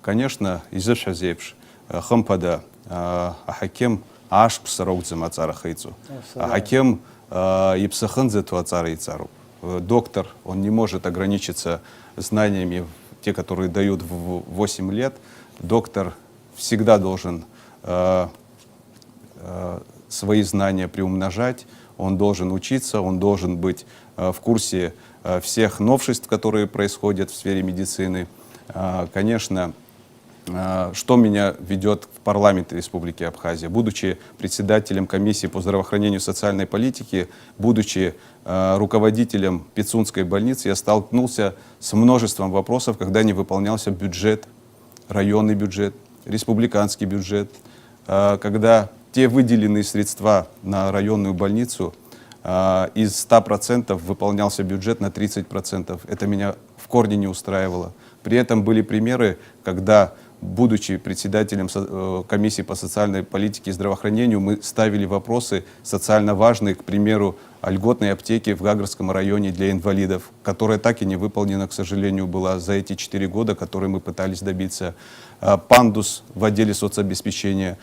Конечно, изэшазепш, хампада, ахакем аш псарокдзем ацарахайцу, ахакем ипсаханзету ацарайцару. Доктор, он не может ограничиться знаниями, те, которые дают в 8 лет. Доктор всегда должен свои знания приумножать, он должен учиться, он должен быть в курсе всех новшеств, которые происходят в сфере медицины. Конечно, что меня ведет в парламент Республики Абхазия? Будучи председателем комиссии по здравоохранению и социальной политике, будучи руководителем Пицунской больницы, я столкнулся с множеством вопросов, когда не выполнялся бюджет, районный бюджет, республиканский бюджет, когда те выделенные средства на районную больницу, из 100% выполнялся бюджет на 30%. Это меня в корне не устраивало. При этом были примеры, когда, будучи председателем комиссии по социальной политике и здравоохранению, мы ставили вопросы социально важные, к примеру, о льготной аптеке в Гагрском районе для инвалидов, которая так и не выполнена, к сожалению, была за эти 4 года, которые мы пытались добиться. Пандус в отделе соцобеспечения,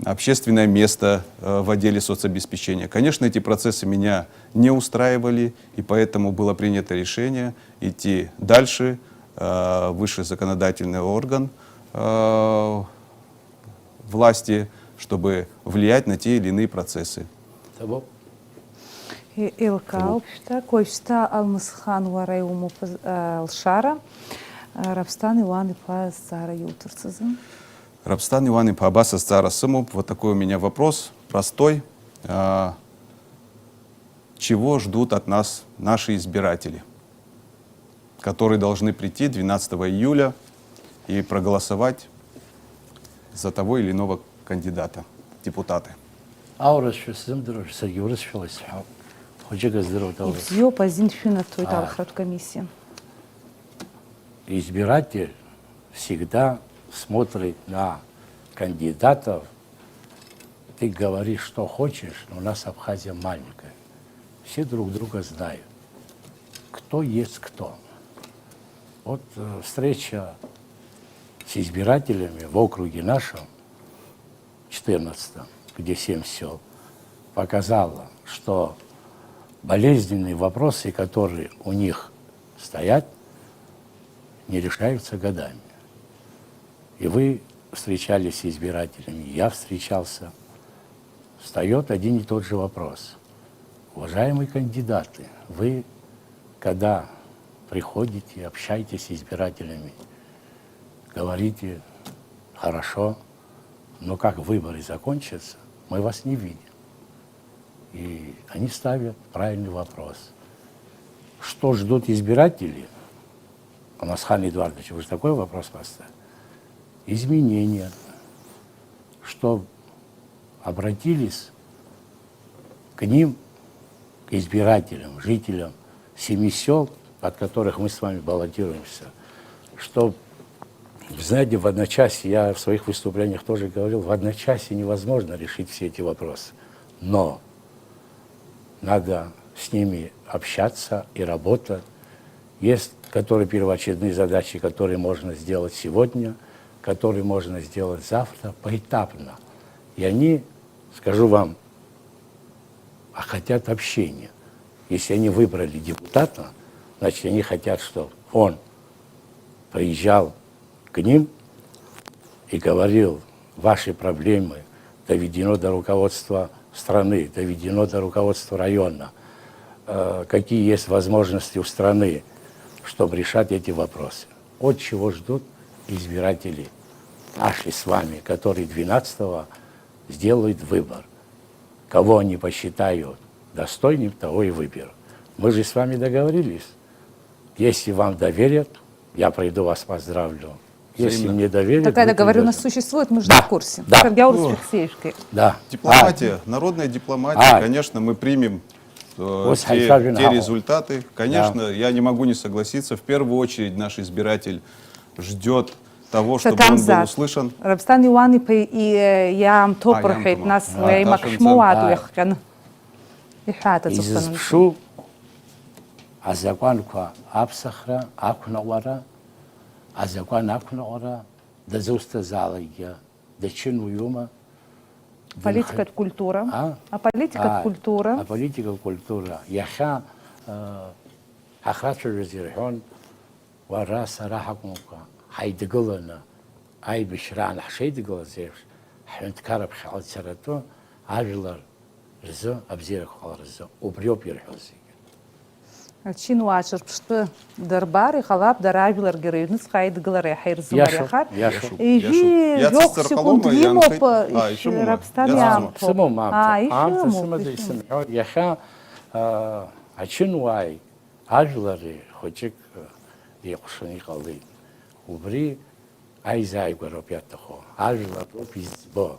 общественное место в отделе соцобеспечения. Конечно, эти процессы меня не устраивали, и поэтому было принято решение идти дальше, высший законодательный орган власти, чтобы влиять на те или иные процессы. Илка общта, койшта алмысхан варай уму алшара, Рабстан Иван Ипа Цара Ютурцизм. Рабстан Иван Ипа Абаса Цара Сымуп. Вот такой у меня вопрос, простой. Чего ждут от нас наши избиратели, которые должны прийти 12 июля и проголосовать за того или иного кандидата, депутаты? Ибзио позинфина той талхрат комиссия. Избиратель всегда смотрит на кандидатов. Ты говоришь, что хочешь, но у нас Абхазия маленькая. Все друг друга знают. Кто есть кто. Вот встреча с избирателями в округе нашем, 14-м, где 7 сел, показала, что болезненные вопросы, которые у них стоят, не решаются годами. И вы встречались с избирателями, я встречался. Встает один и тот же вопрос. Уважаемые кандидаты, вы, когда приходите, общаетесь с избирателями, говорите, хорошо, но как выборы закончатся, мы вас не видим. И они ставят правильный вопрос. Что ждут избиратели? Амасхан Эдуардович, вы же такой вопрос поставили. Изменения, что обратились к ним, к избирателям, жителям 7 сел, от которых мы с вами баллотируемся, что, знаете, в одночасье, я в своих выступлениях тоже говорил, в одночасье невозможно решить все эти вопросы. Но надо с ними общаться и работать. Есть которые первоочередные задачи, которые можно сделать сегодня, которые можно сделать завтра, поэтапно. И они, скажу вам, хотят общения. Если они выбрали депутата, значит, они хотят, чтобы он приезжал к ним и говорил ваши проблемы, доведено до руководства страны, доведено до руководства района, какие есть возможности у страны, чтобы решать эти вопросы. Вот чего ждут избиратели наши с вами, которые 12-го сделают выбор. Кого они посчитают достойным, того и выберут. Мы же с вами договорились. Если вам доверят, я приду вас поздравлю. Если Взаимно. мне доверят... Такая вы договоренность придете. существует, мы же Да, в курсе. да. Разговор с Алексеевской. Да. Дипломатия, народная дипломатия, А. конечно, мы примем Вот те Хайфажин Хао. результаты. Конечно, я не могу не согласиться. В первую очередь наш избиратель ждет того, чтобы он был услышан. Рабстан Иванипа и Ям Топорхейт Ям нас Тома. и Ташин Макшмуат Цен. уехкан. И хата Изышшу, азакуанква апсахра, акунавара, азакуан акунавара, да заустазалайя, да чинуюма. Политика это культура. А политика это А культура. политика культура. Яха ахрачу разирхон, вара сарахакмука, хайдгалана, ай бишран хшейдгала зевш, хант караб халт сарату, ажлар рзо абзирах рзо, убрёб ерхози. Чин уачер пшты дарбар и халап даравилар героинус хайд галаре хайрзу маряхар. И жок секунд ему по рабстан ям. Саму мамта. Еще Самади самхо. Яха ачин вай ажлари хочек яқшани қали. Убри айзай горопятахо. Ажлар опизбо.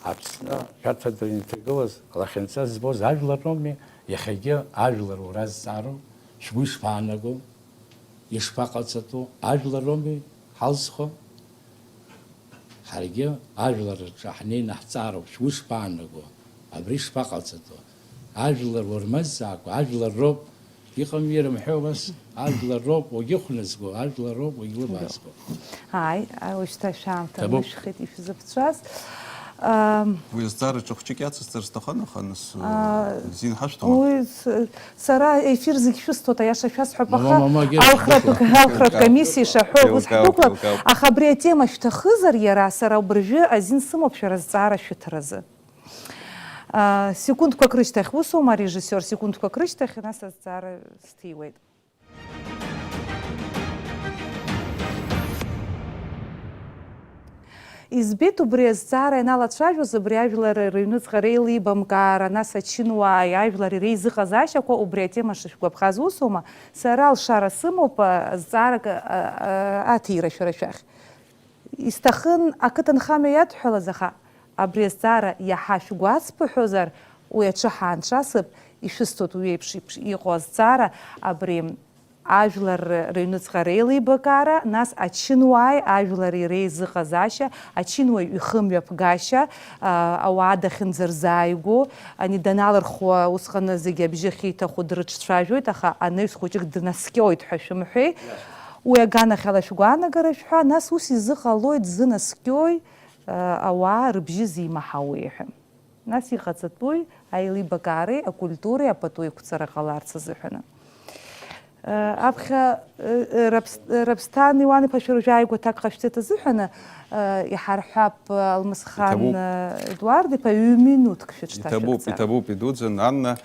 Апсна катадрин теглас лахенца збо ажлароми яхаге ажлар ураз сару швуш фанаго ишпақацато ажлароми халсхо харге ажлар чахни нахцару швуш фанаго абриш пақацато ажлар вормазако ажлар роб يخمير محوس عجل الروب ويخنزقو عجل الروب ويلبسقو هاي وشتا شامتا مش خدي في زبطراس Вы старый чохчикятся, старстахана ханс зин хаштама. Ой, сара эфир зачувствовала, я сейчас حبها آخر комиссии شحوق وسحوق أخبري تема что خزر يرا سара وبرجع أزين سمو بشرز زارا شو ترزه. Секундку кричтах вусома режиссер, секундку кричтах и нас зара стивает. Избиту брез зара на латшажу забрявила рынуц гарели бамкара нас очинуа явила рейз хазаша ко убрете машишку абхазусома сарал шара сымо по зара атира шарашах. Истахын акытын хамият хулазаха. Абрезара яхаш гуац похозар уячахан шасып и шестот уепши и гозара абрем ажлар рейнуцгарели бакара нас ачинуай ажлари рейз хазаша ачинуай ухымяп гаша ауада хинзерзайго они даналар хо усхана зигебжихита худрчшажуй таха анес хочик днаскёйт хашмхи уягана халашгуана гарашха нас уси зхалоид знаскёй ауаа рыбжьы зимаҳауеиҳәа. Нас иҟаҵатәуи аилибакаареи акультуреи апату еиқәҵара ҟаларц азыҳәаны. Аԥхьа Рабсҭан Иуан-иԥа Шәыржәааигәа аҭак ҟашәҵеит азыҳәаны иҳарҳәап Алмысхан Едуард-иԥа 1 минуҭк шәыҿҭашәыгӡа. Иҭабуп идуӡӡан, Анна,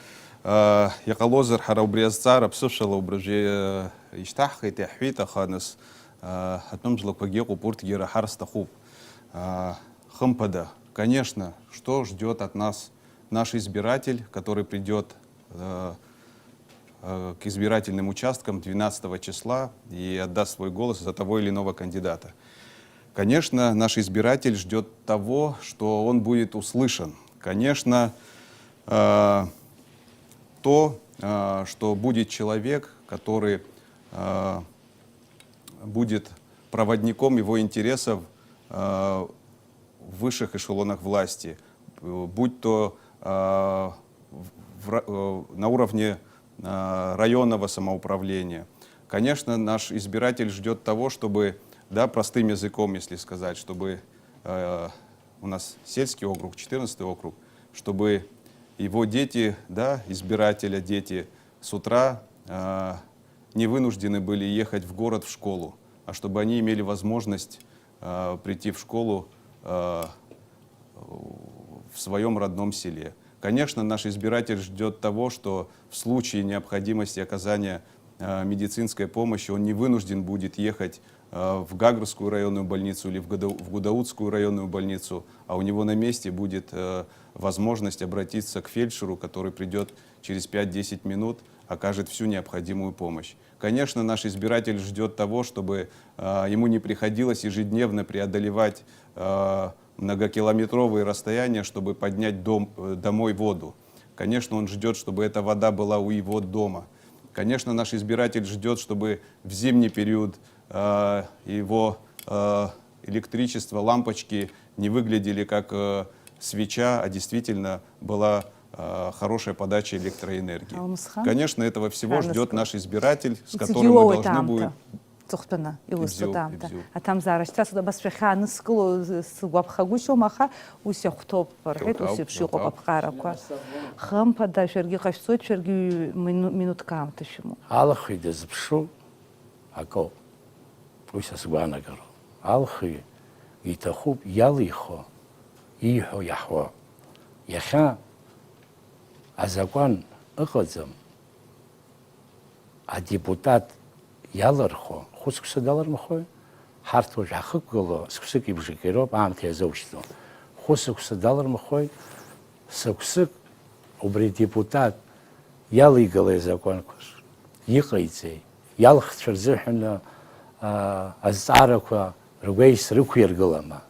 иҟалозар ҳара убри азҵаара ԥсышәала убрыжәы ишьҭаҳхит, иаҳҳәеит, аха нас атәымжлақәагьы ыҟоуп, урҭгьы ираҳар сҭахуп. Хампада, конечно, что ждет от нас наш избиратель, который придет к избирательным участкам 12 числа и отдаст свой голос за того или иного кандидата. Конечно, наш избиратель ждет того, что он будет услышан. Конечно, то, что будет человек, который будет проводником его интересов в высших эшелонах власти, будь то на уровне районного самоуправления. Конечно, наш избиратель ждет того, чтобы, да, простым языком, если сказать, чтобы у нас сельский округ, 14-й округ, чтобы его дети, да, избирателя, дети с утра не вынуждены были ехать в город в школу, а чтобы они имели возможность прийти в школу в своем родном селе. Конечно, наш избиратель ждет того, что в случае необходимости оказания медицинской помощи он не вынужден будет ехать в Гагрскую районную больницу или в Гудаутскую районную больницу, а у него на месте будет возможность обратиться к фельдшеру, который придет через 5-10 минут, окажет всю необходимую помощь. Конечно, наш избиратель ждет того, чтобы ему не приходилось ежедневно преодолевать многокилометровые расстояния, чтобы поднять домой воду. Конечно, он ждет, чтобы эта вода была у его дома. Конечно, наш избиратель ждет, чтобы в зимний период его электричество, лампочки не выглядели как свеча, а действительно была хорошая подача электроэнергии. Конечно, этого всего ждет наш избиратель, с которым мы должны будем... Цухтана и Устадамта. А там зараз сейчас бас шахан скл с гуабхагушо маха усяхтоп пархет усипши гуабхараква. Хам пада шерги кашсо шерги минуткам ташему. Алхи дезбшу ако усас гуанагаро. Алхи итахуб ялихо ихо яхва. Яха азакан ыхазам. А депутат ялархо خصوصا دلار مخوی هر تو جاخک گلو سکسکی بجکیرو با هم تیزوشتو خصوصا دلار مخوی سکسک обри депутат яли галы закон кус йқайцей ялх чрзехна азараква ругейс руквергылама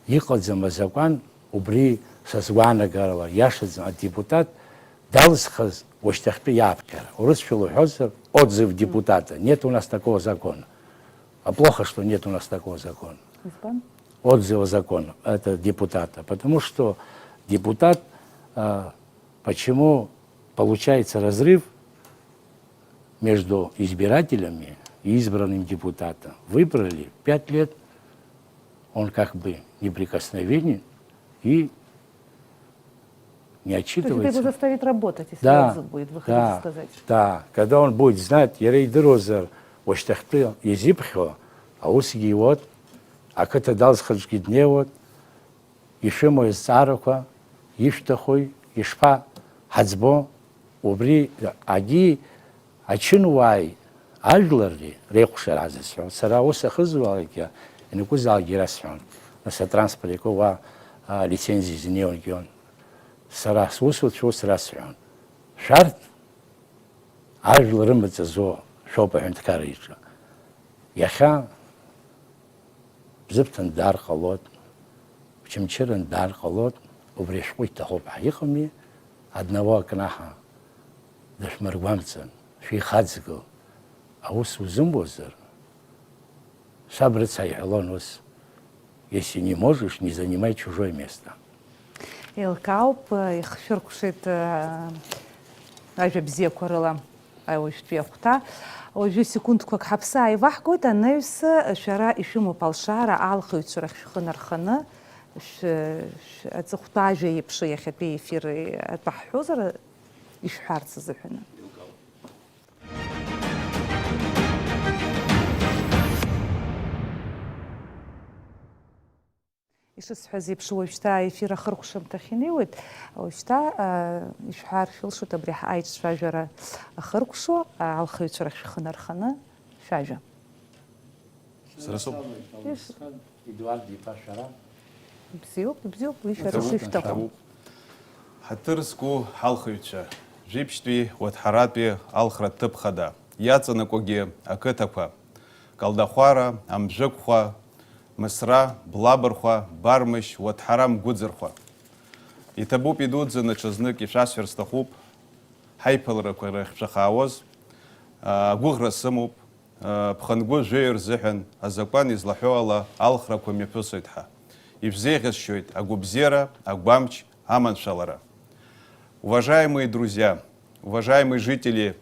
йқадзама закон обри сасвана гарла яшза депутат далсхаз воштахпи япкер урысчулу хозер отзыв депутата. Нет у нас такого закона. А плохо, что нет у нас такого закона. Отзыва закона, это депутата. Потому что депутат, почему получается разрыв между избирателями и избранным депутатом. Выбрали 5 лет, он как бы неприкосновенен и не отчитывается. То есть это его заставит работать, если отзыв будет, вы хотите сказать? Да, когда он будет знать, ерейдрозер, оштахпил, езипхо, а усги вот, а когда дал схожки дне вот, еще мой цароква, иштахой, ишпа, хацбо, убри, аги, ачинуай, ажларли, рекушер азесион, сарауса хызуаликя, и никузал гирасион, на сатранспорикова лицензии зинеон. Сарас усут шо сарасион. Шарт ажл рымбаца зо шопа хэнткарича. Яха бзыптан дар қалот, чимчиран дар қалот, убрешкуй тахоб айхами, одного кнаха дашмаргвамцан, ши хадзгу, а ус узымбозер. Сабрыца айхалон ус, если не можешь, не занимай чужое место. Илкауп, их ширкушит ажа бзе корыла, ай ой шпиахта. Ой секунд как хапса и вахкут, а невс шара ишуму палшара алхут шурах шхнархана, отзухтажа епши яхапи эфиры отбахузара ишхарц зухна. إيش حزب شو يشتا في رخرقشم تخينيوت أو يشتا يشحار شو تبريح عايش شجرة خرقشو على الخيط شرخ خنر خنا شجرة. Срасоп. بزيو ويش رشيفتهم. Хатырску халхывича. Жипштви вот харапи алхра тыпхада. Яца на коге акытаква. Калдахуара, амжыкхва. Мысра, блабырхва, бармыш, вот харам гудзырхва. И табу пидут за начазнык и шасверстахуп, хайпалра кварах шахауз, гугра сымуп, пхангу жейр зыхан, а закон излахуала алхра квамипюсуйтха. И взехащует агубзера, агбамч, аман шалара. Уважаемые друзья, уважаемые жители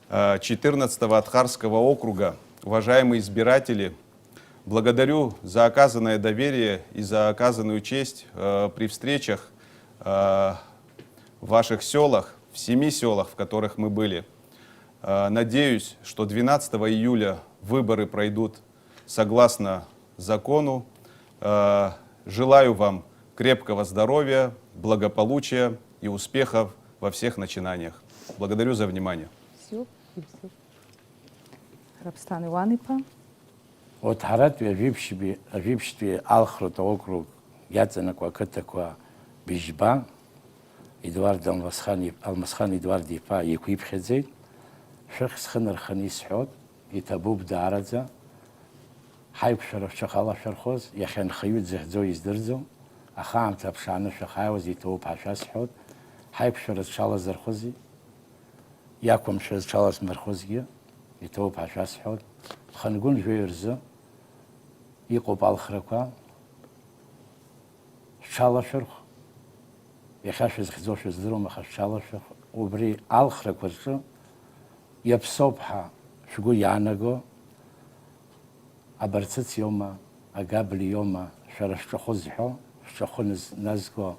14-го Атхарского округа, уважаемые избиратели, благодарю за оказанное доверие и за оказанную честь при встречах в ваших селах, в 7 селах, в которых мы были. Надеюсь, что 12 июля выборы пройдут согласно закону. Желаю вам крепкого здоровья, благополучия и успехов во всех начинаниях. Благодарю за внимание. Рабстан Иван-иԥа. От ҳаратәи ажәибжьтәи алхратә аокруг иаҵанакуа ақыҭақәа Быжьба, Едуард Алмасхан Едуард-иԥа иқәиԥхьаӡеит. Шәых схы нарханы исҳәоит, иҭабуп даараӡа. Ҳаиқәшәара шәҽахалашәырхоз, иахьа анхаҩы дзыхьӡо издырӡом. Ахаамҭа аԥшааны шәахааиуаз иҭоуп ҳәа шәасҳәоит. Ҳаиқәшәара зҽалазырхози, иақәымшәа зҽалазмырхозгьы иҭоуп ҳәа шәасҳәоит. Хангәын жәаҩа рзы иҟоуп алхрақәа, шәҽалашәырх, иахьа шәызхьӡо шәыздыруам, аха шәҽалашәырх, убри алхрақәа рҿы иаԥсоуп ҳәа шәгәы иаанаго, абарцыц иоума, агабли иоума, шәара шәҿахәы зҳәо, шәҿахәы назго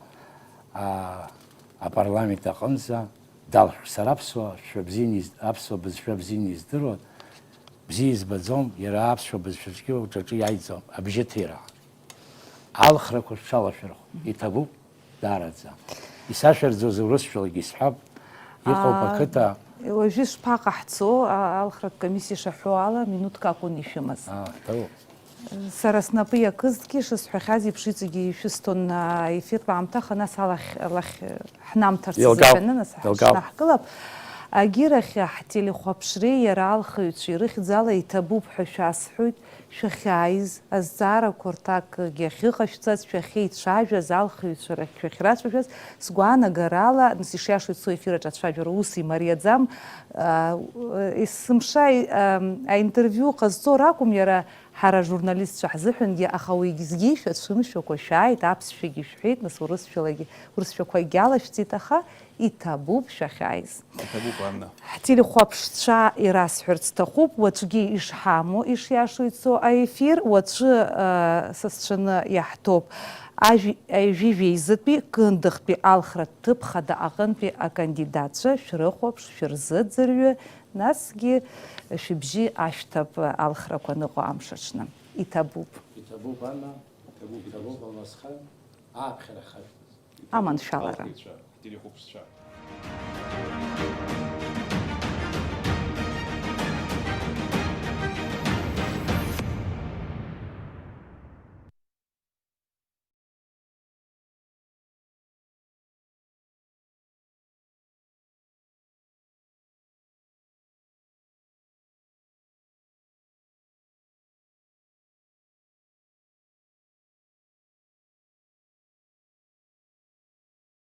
апарламент аҟынӡа далшәсар аԥсуа бызшәа бзианы издыруа, бзиа избаӡом, иара аԥсуа бызшәаҿгьы уҿаҿы иааиӡом, абжьыҭира. Алхрақәа шәҽалашәырх, иҭабуп даараӡа. Исашәарӡоз урысшәалагьы исҳәап, иҟоуп ақыҭа. Уажәы ишԥаҟаҳҵо алхратә комиссиа ишаҳәо ала, минуҭк акәын ишәымаз. Сара снапы иакызҭгьы ишысҳәахьаз еиԥш иҵегьы ишәысҭон аефиртә аамҭаха, нас алахь ҳнамҭарц азыҳәаны, нас ҳнаҳкылап. Агьирахь ҳтелехәаԥшреи иара алхаҩцәа ирыхьӡала иҭабуп ҳәа шәасҳәоит, шәахьааиз, азҵаарақәа рҭакгьы ахьыҟашәҵаз, шәахьеицәажәаз, алхаҩцәа рахь шәахьрацәажәаз, сгәаанагарала, нас ишиашоит со ефираҿ ацәажәара ус имариаӡам, есымша аинтервиу ҟазҵо ракәым иара ҳара ажурналистцәа ҳзыҳәангьы, аха уеизгьы шәацәымшәақәа шәааит, аԥсшәагьы шәҳәеит, нас урысшәақәагьы алашәҵеит, аха иҭабуп шәахьааиз. Иҭабуп, Анна. Ҳтелехәаԥшцәа ирасҳәарц сҭахуп, уаҵәгьы ишҳамоу, ишиашо ицо аефир, уаҵәы са сцәаны иаҳҭоуп ажәижәеизатәи, кындыхтәи алхратә ҭыԥ хада аҟынтәи акандидатцәа шәрыхәаԥш, шәырзыӡырҩы, насгьы шәыбжьы ашьҭап алхрақәа ныҟәо амш аҽны. Иҭабуп. Иҭабуп, Анна, иҭабуп Алмасхан, ааԥхьара хашәҵас. Аманшәалара. Телехәаԥшцәа.